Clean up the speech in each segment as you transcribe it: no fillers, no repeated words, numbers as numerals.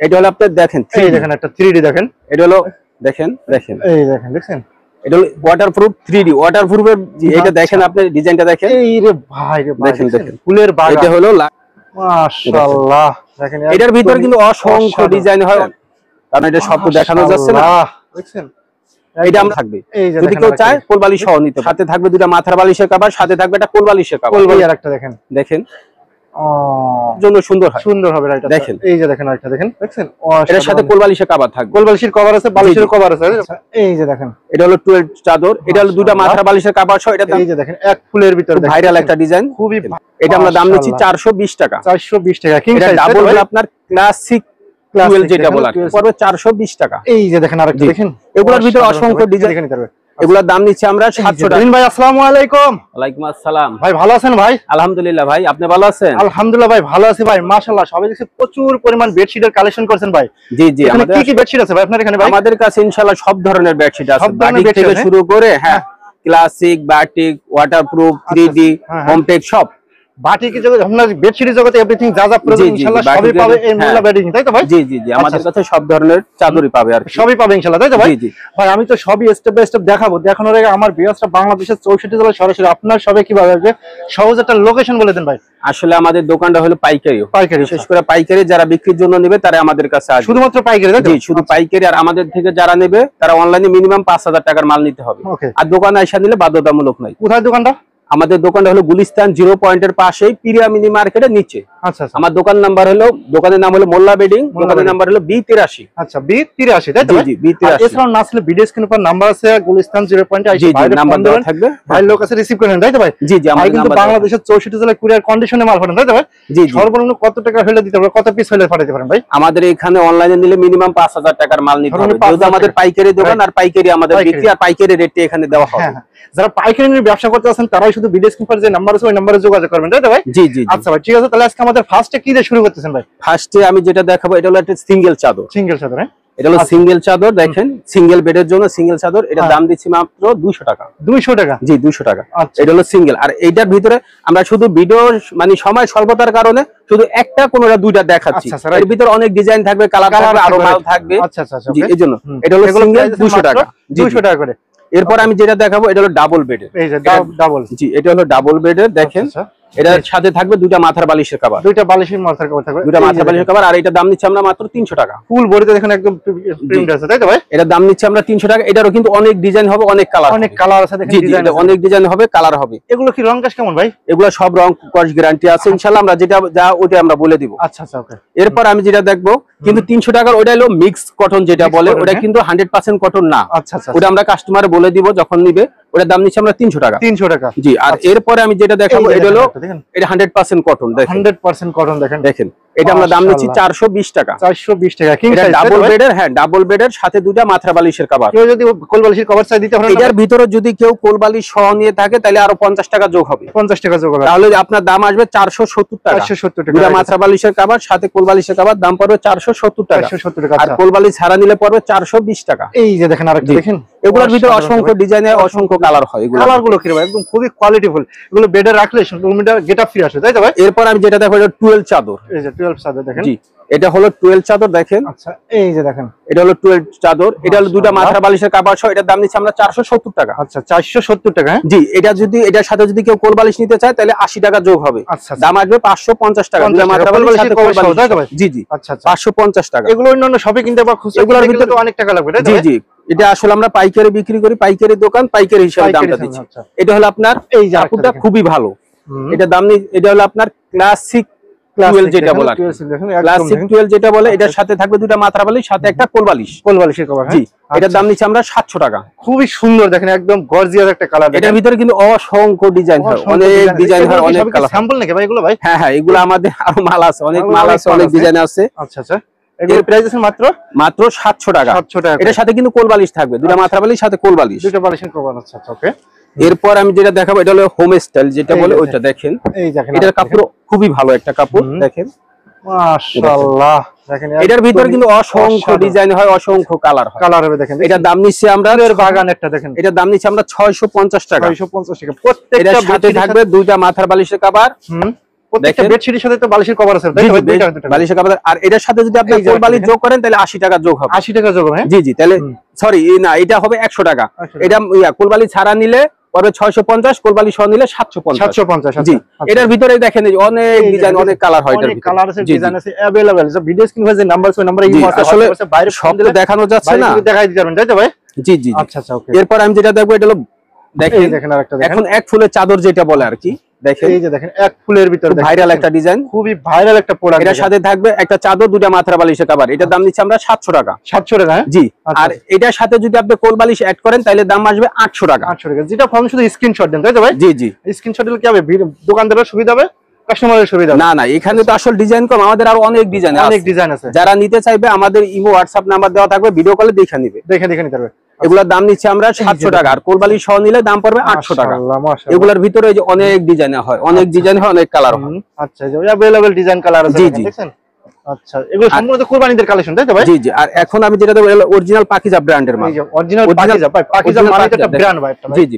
এটা হলো আপনার দেখেন, এই দেখেন একটা 3D দেখেন, এটা হলো দেখেন এই দেখেন দেখছেন, এটা হলো ওয়াটারপ্রুফ 3D ওয়াটারপ্রুফের, এটা দেখেন আপনি ডিজাইনটা দেখেন, এই রে ভাই রে ভাই, দেখেন ফুলের বাগান, এটা হলো মাশাআল্লাহ দেখেন। এটার ভিতরে কিন্তু অসংখ্য ডিজাইন হয়, কারণ এটা সব দেখানো যাচ্ছে না, দেখছেন। এটা আমরা থাকবে, যদি কেউ চায় কোলবালিশ সহ নিতে, সাথে থাকবে দুটো মাথার বালিশের কভার, সাথে থাকবে একটা কোলবালিশের কভার। কোলবালিশ আর একটা দেখেন, দেখেন জন্য সুন্দর হয়, সুন্দর হবে এটা দেখেন। এই যে দেখেন আরেকটা দেখেন, দেখছেন এর সাথে কোলবালিশের কভার থাকবে, কোলবালিশের কভার আছে, বালিশের কভার আছে। এই যে দেখেন এটা হলো 12 চাদর, এটা হলো দুটো মাথার বালিশের কভার সহ, এটা এই যে দেখেন এক ফুলের ভিতরে ভাইরাল একটা ডিজাইন, খুবই। এটা আমরা দাম নিচ্ছি 420 টাকা, 420 টাকা। কিং সাইজ ডাবল হলো আপনার ক্লাসিক 12 যেটা বলা পড়বে 420 টাকা। এই যে দেখেন আরেকটা দেখেন, এগুলোর ভিতরে অসংখ্য ডিজাইন দেখে নিতে পারবে। এগুলোর দাম নিচ্ছি আমরা 700 টাকা। ভাই আসসালামু আলাইকুম। ওয়ালাইকুম আসসালাম ভাই, ভালো আছেন ভাই? আলহামদুলিল্লাহ ভাই, আপনি ভালো আছেন? আলহামদুলিল্লাহ ভাই, ভালো আছি ভাই, মাশাআল্লাহ। সবাই দেখছি প্রচুর পরিমাণ বেডশিটের কালেকশন করছেন ভাই। জি জি, আমাদের কি কি বেডশিট আছে ভাই আপনার এখানে? ভাই আমাদের কাছে ইনশাআল্লাহ সব ধরনের বেডশিট আছে, সব ধরনের বাটিক থেকে শুরু করে, হ্যাঁ, classic, batik, waterproof, 3D, Hometech সব। বাটিক জগতে, আপনার বেডশিটের জগতে এভরিথিং যা যা প্রয়োজন ইনশাআল্লাহ সবই পাবে এই মোল্লা বেডিং, তাই তো ভাই? জি জি জি, আমাদের কাছে সব ধরনের চাদরই পাবে, আর সবই পাবে ইনশাআল্লাহ, তাই তো ভাই? জি জি ভাই, আমি তো সবই স্টেপ বাই স্টেপ দেখাবো। দেখানোর আগে আমার ভিউয়ার্সরা বাংলাদেশের 64 জেলায় সরাসরি আপনার সবে কিভাবে আসবে, সহজ একটা লোকেশন বলে দেন ভাই। আসলে আমাদের দোকানটা হলো পাইকারি, পাইকারি, বিশেষ করে পাইকারি যারা বিক্রির জন্য নেবে তারা আমাদের কাছে আসবে। শুধুমাত্র পাইকারি, তাই তো? জি, শুধু পাইকারি। আর আমাদের থেকে যারা নেবে তারা অনলাইনে মিনিমাম 5000 টাকার মাল নিতে হবে, আর দোকানে এসে নিলে বাধ্যতামূলক নাই। কোথায় দোকানটা? আমাদের দোকানটা হলো গুলিস্তান 0 পয়েন্টের পাশেই পিরিয়া মিনি মার্কেটের নিচে। আচ্ছা, আমার দোকান নাম্বার হলো, দোকানের নাম হলো মোল্লা বেডিং, দোকানের নাম্বার হলো B83। আচ্ছা, B83, তাই তো? জি জি, B83। এছাড়াও না আসলে ভিডিও স্ক্রিনের উপর নাম্বার আছে, গুলিস্তান 0 পয়েন্টে আইসা ভাইয়ের নাম্বার দেওয়া থাকবে, ভাই লোক আছে রিসিভ করেন, তাই তো ভাই? জি জি, আমাদের কিন্তু বাংলাদেশের 64 জেলায় কুরিয়ার কন্ডিশনে মাল পাঠান, তাই তো ভাই? জি জি। সর্বনিম্ন কত টাকা হলে দিতে পারবে, কত পিস হলে পাঠাতে পারেন ভাই? আমাদের এখানে অনলাইনে নিলে মিনিমাম 5000 টাকার মাল নিতে হবে, যেহেতু আমাদের পাইকারি দোকান, আর পাইকারি আমাদের বিক্রি, আর পাইকারি রেটে এখানে দেওয়া হবে। যারা পাইকারি নিয়ে ব্যবসা করতে আছেন তারাই শুধু ভিডিও স্ক্রিন পর যে নাম্বার আছে ওই নম্বরে যোগাযোগ করবেন, তাই তো ভাই? জি জি। আচ্ছা ভাই, ঠিক আছে। তাহলে আজকে আমাদের ফার্স্টে কি দিয়ে শুরু করতেছেন ভাই? ফার্স্টে আমি যেটা দেখাবো এটা হলো একটা সিঙ্গেল চাদর। সিঙ্গেল চাদর, হ্যাঁ, এটা হলো সিঙ্গেল চাদর, দেখেন সিঙ্গেল বেডের জন্য সিঙ্গেল চাদর। এটা দাম দিচ্ছি মাত্র 200 টাকা। 200 টাকা? জি, 200 টাকা। এটা হলো সিঙ্গেল। আর এইটার ভিতরে আমরা শুধু ভিডিও মানে সময় স্বল্পতার কারণে শুধু একটা কোনটা দুইটা দেখাচ্ছি, এর ভিতরে অনেক ডিজাইন থাকবে, কালার থাকবে, আরো মাল থাকবে। আচ্ছা আচ্ছা, জি, এজন্য এটা হলো সিঙ্গেল 200 টাকা। 200 টাকা করে। এরপর আমি যেটা দেখাবো এটা হলো ডাবল বেডের। এই যে ডাবল, জি, এটা হলো ডাবল বেডের, দেখেন এটার সাথে থাকবে দুইটা মাথার বালিশের কভার, দুইটা বালিশের মাথার কভার থাকবে, দুইটা মাথার বালিশের কভার। আর এটা দাম নিচ্ছি আমরা মাত্র 300 টাকা। ফুল বডিতে দেখেন একদম প্রিন্ট আছে, তাই তো ভাই? এটা দাম নিচ্ছি আমরা 300 টাকা। এটারও কিন্তু অনেক ডিজাইন হবে, অনেক কালার, অনেক কালার আছে, দেখেন ডিজাইন অনেক ডিজাইন হবে, কালার হবে। এগুলো কি রং কাজ কেমন ভাই? এগুলো সব রং কস গ্যারান্টি আছে ইনশাআল্লাহ, আমরা যেটা যা ওটা আমরা বলে দিব। আচ্ছা আচ্ছা, ওকে। এরপর আমি যেটা দেখবো, কিন্তু 300 টাকার ওটা হলো মিক্স কটন যেটা বলে, ওটা কিন্তু 100% কটন না। আচ্ছা আচ্ছা, ওটা আমরা কাস্টমারে বলে দিব যখন নিবে, ওটার দাম নিচ্ছি আমরা 300 টাকা। 300 টাকা, জি। আর এরপরে আমি যেটা দেখাবো এটা হলো, এটা 100% কটন, দেখেন 100% কটন, দেখেন দেখেন। এটা আমরা দাম নিচ্ছি 420 টাকা। 420 টাকা। কিং সাইজ, ডাবল বেডের, হ্যাঁ ডাবল বেডের সাথে দুইটা মাথার বালিশের কভার। কেউ যদি কোলবালিশের কভার চাই দিতে পারেন, এটার ভিতরে যদি কেউ কোলবালিশ সহ নিয়ে থাকে তাহলে আরো 50 টাকা যোগ হবে, 50 টাকা যোগ হবে, তাহলে আপনার দাম আসবে 470 টাকা। 470 টাকা। দুইটা মাথার বালিশের কভার সাথে কোলবালিশের কভার দাম পড়বে 470 টাকা। 470 টাকা। আর কোলবালিশ ছাড়া নিলে পড়বে 420 টাকা। এই যে দেখেন আরেকটা দেখেন, এগুলোর ভিতরে অসংখ্য ডিজাইনে অসংখ্য কালার হয়। এগুলো কালারগুলো কি ভাই, একদম খুবই কোয়ালিটিফুল। এগুলো বেডে রাখলে রুমটা গেটআপ ফ্রি আসে, তাই তো ভাই? এরপর আমি যেটা দেখো এটা 12 চাদর। এই যে 12 চাদর দেখেন। জি, এটা হলো 12 চাদর, দেখেন। আচ্ছা, এই যে দেখেন এটা হলো 12 চাদর। এটা হলো দুইটা মাথার বালিশের কভার সহ, এটার দাম নিচ্ছি আমরা 470 টাকা। আচ্ছা, 470 টাকা। জি। এটা যদি এটার সাথে যদি কেউ কোলবালিশ নিতে চায় তাহলে 80 টাকা যোগ হবে। আচ্ছা, দাম আসবে 550 টাকা। দুইটা মাথার বালিশের সাথে কোলবালিশ, তাই তো ভাই? জি জি। আচ্ছা, 550 টাকা। এগুলো অন্যান্য শপে কিনতে বা খুচরা এগুলোর ভিতরে তো অনেক টাকা লাগবে, তাই তো? জি জি। এটা আসলে আমরা পাইকারি বিক্রি করি, পাইকারি দোকান, পাইকারি হিসাবে দামটা দিচ্ছি। এটা হলো আপনার, এই যে কাপড়টা খুবই ভালো। এটা দাম নেই, এটা হলো আপনার ক্লাসিক 12 যেটা বলে, ক্লাসিক 12 যেটা বলে। এটার সাথে থাকবে দুইটা মাথার বালিশ সাথে একটা কোলবালিশ, কোলবালিশের কভার। জি। এটার দাম নিচ্ছি আমরা 700 টাকা। খুবই সুন্দর, দেখেন একদম গর্জিয়াস একটা কালার। এটার ভিতরে কিন্তু অসংখ্য ডিজাইন হয়, অনেক ডিজাইন হয়, অনেক কালার। স্যাম্পল নাকি ভাই এগুলো ভাই? হ্যাঁ হ্যাঁ, এগুলো আমাদের আরো মাল আছে, অনেক মাল আছে, অনেক ডিজাইন আছে। আচ্ছা আচ্ছা, এগুলোর প্রাইস আছে মাত্র 700 টাকা। 700 টাকা। এটার সাথে কিন্তু কোলবালিশ থাকবে, দুইটা মাথার বালিশ সাথে কোলবালিশ, দুটো বালিশের কভার। আচ্ছা আচ্ছা, ওকে। এরপর আমি যেটা দেখাবো এটা হলো হোম স্টাইল যেটা বলে, ওইটা দেখেন। এই দেখেন, এটার কাপড় খুবই ভালো একটা কাপড়, দেখেন মাশাআল্লাহ। দেখেন এটার ভিতরে কিন্তু অসংখ্য ডিজাইন হয়, অসংখ্য কালার হয়, কালার হবে। দেখেন এটার দাম নিচ্ছি আমরা, এর বাগান একটা দেখেন, এটার দাম নিচ্ছি আমরা 650 টাকা। 650 টাকা। প্রত্যেকটা এটার সাথে থাকবে দুইটা মাথার বালিশের কভার, প্রত্যেকটা বেডশিটের সাথে তো বালিশের কভার আছে, তাই তো? বালিশের কভার, আর এটার সাথে যদি আপনি কোল বালিশ যোগ করেন তাহলে 80 টাকা যোগ হবে। 80 টাকা যোগ হবে? জি জি, তাহলে সরি না, এটা হবে 100 টাকা। এটা কোল বালিশ ছাড়া নিলে পড়বে 650, কোল বালিশ সহ নিলে 750। 750। জি, এটার ভিতরে দেখেন অনেক ডিজাইন, অনেক কালার হয়, এটার ভিতরে কালার আছে, ডিজাইন আছে अवेलेबल। সব ভিডিও স্ক্রিনে যে নাম্বার আছে, ওই নম্বরে ইমো আছে, আসলে বাইরে সব তো দেখানো যাচ্ছে না, দেখাই দিতে পারবেন, তাই তো ভাই? জি জি। আচ্ছা আচ্ছা, ওকে। এরপর আমি যেটা দেখবো এটা হলো দেখেন আরেকটা দেখেন, এখন এক ফুলের চাদর যেটা বলে আর কি, দেখেন এই যে দেখেন এক ফুলের ভিতরে ভাইরাল একটা ডিজাইন, খুবই ভাইরাল একটা প্রোডাক্ট। এটার সাথে থাকবে একটা চাদর, দুটা মাথার বালিশের কভার। এটার দাম নিচ্ছি আমরা 700 টাকা। 700 টাকা? জি। আর এটার সাথে যদি আপনি কোল বালিশ অ্যাড করেন তাহলে দাম আসবে 800 টাকা। 800 টাকা। যেটা ফর্ম শুধু স্ক্রিনশট দেন, তাই তো ভাই? জি জি। স্ক্রিনশট দিলে কি হবে? দোকানদারের সুবিধা হবে, কাস্টমারের সুবিধা হবে? না না, এখানে তো আসল ডিজাইন কম, আমাদের আরো অনেক ডিজাইন আছে, অনেক ডিজাইন আছে। যারা নিতে চাইবে আমাদের ইমো হোয়াটসঅ্যাপ নাম্বার দেওয়া থাকবে, ভিডিও কলে দেখে নিবে, দেখে নিতে পারবে। এগুলোর দাম নিচ্ছে আমরা 700 টাকা, আর কোল বালিশ সহ নিলে দাম পড়বে 800 টাকা। এগুলোর ভিতরে এই যে অনেক ডিজাইন হয়, অনেক ডিজাইন হয়, অনেক কালার হয়। আচ্ছা, এই যে अवेलेबल ডিজাইন কালার আছে, দেখেন? আচ্ছা, এগুলো সম্পূর্ণ কুরবানিদের কালেকশন, তাই তো ভাই? জি জি। আর এখন আমি যেটা দেবো অরিজিনাল পাকিজা ব্র্যান্ডের মাল। এই যে অরিজিনাল পাকিজা, ভাই পাকিজা মানে একটা ব্র্যান্ড ভাই, জি জি।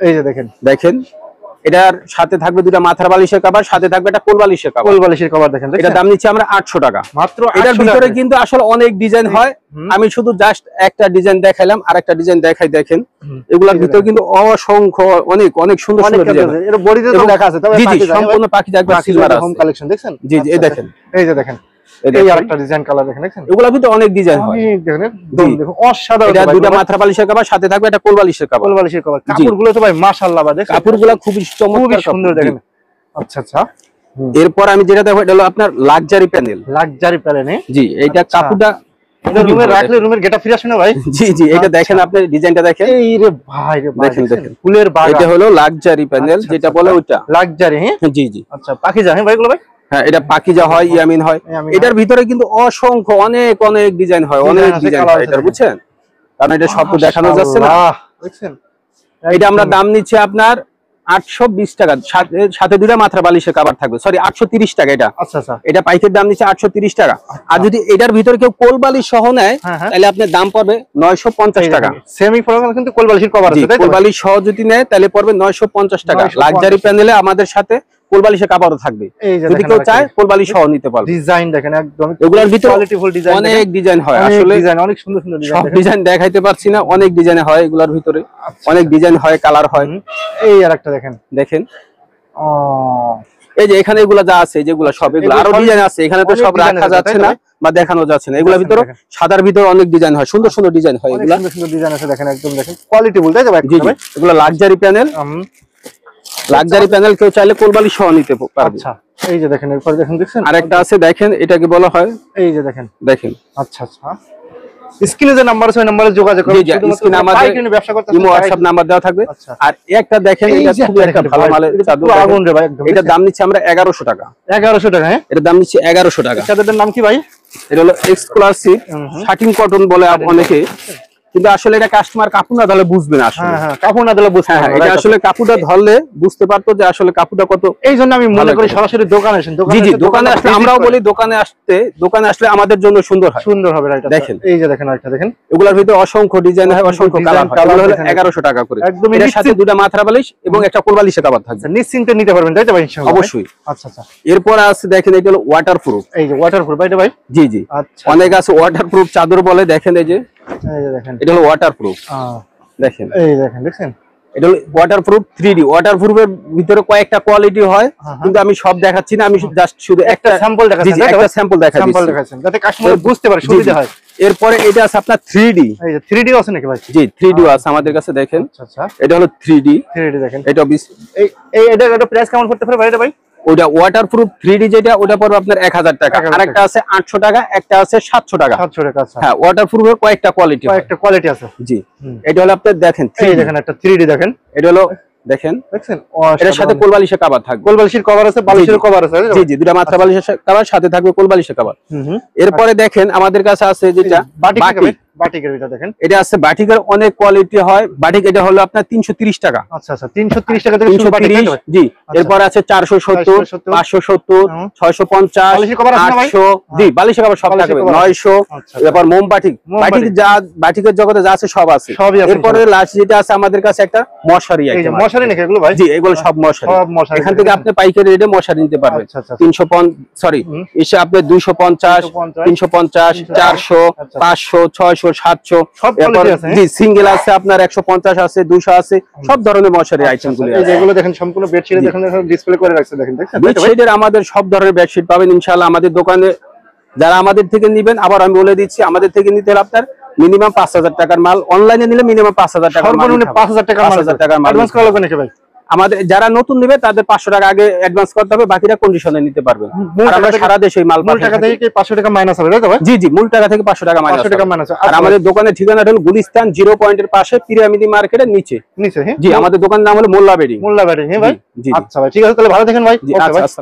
এই যে দেখেন, দেখেন এটার সাথে থাকবে দুটা মাথার বালিশের কভার, সাথে থাকবে একটা কোল বালিশের কভার। কোল বালিশের কভার দেখেন, এটা দাম নিচ্ছি আমরা 800 টাকা মাত্র। এটার ভিতরে কিন্তু আসলে অনেক ডিজাইন হয়, আমি শুধু জাস্ট একটা ডিজাইন দেখাইলাম, আর একটা ডিজাইন দেখাই। দেখেন এগুলোর ভিতরে কিন্তু অসংখ্য অনেক অনেক সুন্দর সুন্দর ডিজাইন, এর বডিতে তো লেখা আছে, তবে জি জি, সম্পূর্ণ পাকিজা একবার সিলভার আছে। হোম কালেকশন দেখছেন? জি জি, এই দেখেন, এই যে দেখেন, এই আরেকটা ডিজাইন কালার দেখেন, দেখেন? এগুলোর ভিতরে অনেক ডিজাইন হয়, দেখেন দেখুন, অসাধারণ। এটা দুটা মাথার বালিশের কভার, সাথে থাকবে একটা কোল বালিশের কভার। কোল বালিশের কভার, কাপড়গুলো তো ভাই মাশাআল্লাহ, ভাই দেখেন কাপড়গুলো খুবই চমৎকার, সুন্দর দেখেন। আচ্ছা আচ্ছা। এরপর আমি যেটা দেখো এটা হলো আপনার লাক্সারি প্যানেল। Luxury panel? জি, এইটা কাপড়টা রুমে রাখলে রুমের গেটআপ ফিরে আসে না ভাই? জি জি, এটা দেখেন, আপনি ডিজাইনটা দেখেন। এই রে ভাই রে ভাই, দেখেন দেখেন, ফুলের বাগান। এটা হলো লাক্সারি প্যানেল, যেটা বলে ওইটা লাক্সারি। হ্যাঁ জি জি। আচ্ছা, পাকিজা? হ্যাঁ ভাই, এগুলো ভাই? হ্যাঁ, এটা পাকিজা হয়, ইয়ামিন হয়। এটার ভিতরে কিন্তু অসংখ্য অনেক অনেক ডিজাইন হয়, অনেক ডিজাইন হয় এটা, বুঝছেন? কারণ এটা সব তো দেখানো যাচ্ছে না, দেখছেন? এটা আমরা দাম নিচ্ছি আপনার 820 টাকা, সাথে দুটা মাথার বালিশের কভার থাকবে, সরি 830 টাকা এটা। আচ্ছা আচ্ছা, এটা পাইকের দাম নিচ্ছে 830 টাকা। আর যদি এটার ভিতরে কেউ কোল বালিশ সহ নেয় তাহলে আপনার দাম পড়বে 950 টাকা। সেমি ফরমাল কিন্তু কোল বালিশের কভার আছে, তাই তো? কোল বালিশ সহ যদি নেয় তাহলে পড়বে 950 টাকা। লাক্সারি প্যানেলে আমাদের সাথে কোল বালিশের কভারও থাকবে, যদি কেউ চায় কোল বালিশ সহ নিতে পারবে। ডিজাইন দেখেন একদম, এগুলোর ভিতরে কোয়ালিটিফুল ডিজাইন, অনেক ডিজাইন হয়, আসলে ডিজাইন অনেক সুন্দর সুন্দর ডিজাইন। সব ডিজাইন দেখাইতে পারছি না, অনেক ডিজাইন হয় এগুলোর ভিতরে, অনেক ডিজাইন হয়, কালার হয়। এই আরেকটা দেখেন, দেখেন এই যে এখানে এগুলা যা আছে, যেগুলা সব এগুলো আরো ডিজাইন আছে, এখানে তো সব রাখা যাচ্ছে না বা দেখানো যাচ্ছে না। এগুলোর ভিতরে সাদার ভিতরে অনেক ডিজাইন হয়, সুন্দর সুন্দর ডিজাইন হয়, এগুলা সুন্দর সুন্দর ডিজাইন আছে, দেখেন একদম, দেখেন কোয়ালিটিফুল, তাই তো ভাই? জি জি, এগুলো লাক্সারি প্যানেল। লাক্সারি প্যানেল কেউ চাইলে কোল বালিশ সহ নিতে পারবে। আচ্ছা, এই যে দেখেন, এরপর দেখেন, দেখছেন আরেকটা আছে, দেখেন এটাকে বলা হয়, এই যে দেখেন, দেখেন। আচ্ছা আচ্ছা, স্ক্রিনে যে নাম্বার আছে ওই নাম্বারে যোগাযোগ করুন, স্ক্রিনে আমাদের ব্যবসা করতে ইমো হোয়াটসঅ্যাপ নাম্বার দেওয়া থাকবে। আর একটা দেখেন, এটা খুব একটা ভালো মালের চাদর, আগুন রে ভাই একদম। এটা দাম নিচ্ছে আমরা 1100 টাকা। 1100 টাকা? হ্যাঁ, এটা দাম নিচ্ছে 1100 টাকা। চাদরের নাম কি ভাই? এটা হলো এক্সক্লুসিভ শাটিং কটন বলে অনেকে, কিন্তু আসলে এটা কাস্টমার কাপড় না ধরলে বুঝবে না আসলে। হ্যাঁ হ্যাঁ, কাপড় না দিলে বুঝবে না, এটা আসলে কাপড়টা ধরলে বুঝতে পারতো যে আসলে কাপড়টা কত। এই জন্য আমি মনে করি সরাসরি দোকানে আসেন। জি জি, দোকানে আসলে আমরাও বলি দোকানে আসলে আমাদের জন্য সুন্দর হয়, সুন্দর হবে। রাইট, দেখেন এই যে দেখেন, আরেকটা দেখেন, এগুলোর ভিতরে অসংখ্য ডিজাইন হয়, অসংখ্য কালার হয়। এগুলো হলো 1100 টাকা করে, এর সাথে দুটো মাথার বালিশ এবং একটা কোল বালিশের কভার থাকবে। নিশ্চিন্তে নিতে পারবেন, তাই তো ভাই? ইনশাআল্লাহ, অবশ্যই। আচ্ছা আচ্ছা, এরপর আছে দেখেন, এটা হলো ওয়াটারপ্রুফ। এই যে ওয়াটারপ্রুফ ভাই, ভাই? জি জি, আচ্ছা, অনেক আছে ওয়াটারপ্রুফ চাদর বলে, দেখেন এই যে, এই যে দেখেন, এটা হলো ওয়াটারপ্রুফ। দেখেন, এই দেখেন, দেখছেন এটা হলো ওয়াটারপ্রুফ 3D। ওয়াটারপ্রুফের ভিতরে কয়েকটা কোয়ালিটি হয়, কিন্তু আমি সব দেখাচ্ছি না, আমি জাস্ট শুধু একটা স্যাম্পল দেখাচ্ছি, একটা স্যাম্পল দেখাচ্ছি যাতে কাস্টমার বুঝতে পারে, সুবিধা হয়। এরপরে এটা আছে আপনার 3D। এই যে 3D আছে নাকি ভাই? জি, 3D আছে আমাদের কাছে, দেখেন। আচ্ছা আচ্ছা, এটা হলো 3D দেখেন। এটা এটা প্রাইস কেমন পড়তে পারে ভাই এটা ভাই? ওটা ওয়াটারপ্রুফ 3D যেটা, ওটা পড়বে আপনার 1000 টাকা। আরেকটা আছে 800 টাকা, একটা আছে 700 টাকা। 700 টাকা, আচ্ছা। হ্যাঁ, ওয়াটারপ্রুফের কয়েকটা কোয়ালিটি আছে। জি, এটা হলো আপনার দেখেন, এই দেখেন একটা 3D দেখেন, এটা হলো দেখেন, দেখছেন এর সাথে কোল বালিশের কভার থাকবে। কোল বালিশের কভার আছে, বালিশের কভার আছে। জি জি, দুটো মাথা বালিশের কভার, সাথে থাকবে কোল বালিশের কভার। এরপরে দেখেন আমাদের কাছে আছে যেটা বাটিকের ভিতরে দেখেন এটা আছে বাটিকের অনেক কোয়ালিটি হয়। বাটিক এটা হলো আপনার 330 টাকা। আচ্ছা আচ্ছা 330 টাকা থেকে শুরু বাটিক। জি, এরপর আছে 470, 570, 650, 800। জি, বালিশের কভার সব থাকবে 900। এরপর মোম বাটিক, বাটিক যা বাটিকের জগতে যা আছে সব আছে। এরপরে লাস্ট যেটা আছে আমাদের কাছে একটা মশারি আইটেম। এই যে মশারি নাকি এগুলো ভাই? জি, এগুলো সব মশারি। এখান থেকে আপনি পাইকারি রেটে মশারি নিতে পারবেন। 350 সরি এসে আপনি 250, 350, 400, 500, 600, 700। এরপর জি সিঙ্গেল আছে আপনার 150 আছে, 200 আছে, সব ধরনের মশারি আইটেম গুলো আছে। এগুলো দেখেন সম্পূর্ণ বেডশিট দেখেন ডিসপ্লে করে রাখছে দেখেন। বেডশিটের আমাদের সব ধরনের বেডশিট পাবেন ইনশাআল্লাহ আমাদের দোকানে। যারা আমাদের থেকে নেবেন, আবার আমি বলে দিচ্ছি, আমাদের থেকে নিতে হলে আপনার মিনিমাম 5000 টাকার মাল, অনলাইনে নিলে মিনিমাম 5000 টাকা, সর্বনিম্ন 5000 টাকার মাল। 5000 টাকার মাল অ্যাডভান্স করা লাগবে নাকি ভাই? আমাদের যারা নতুন নেবে তাদের 500 টাকা আগে অ্যাডভান্স করতে হবে, বাকিটা কন্ডিশনে নিতে পারবেন। আর আমরা সারা দেশে মাল মূল টাকা থেকে কি 500 টাকা মাইনাস হবে তাই তো ভাই? জি জি, মূল টাকা থেকে 500 টাকা মাইনাস। 500 টাকা মাইনাস। আর আমাদের দোকানের ঠিকানাটা হলো গুলিস্তান 0 পয়েন্টের পাশে, পিরামিড মার্কেটের নিচে। হ্যাঁ জি, আমাদের দোকানের নাম হলো মোল্লা বেডিং। মোল্লা বেডিং। হ্যাঁ ভাই, আচ্ছা ভাই ঠিক আছে, তাহলে ভালো থাকেন ভাই। ওকে ভাই।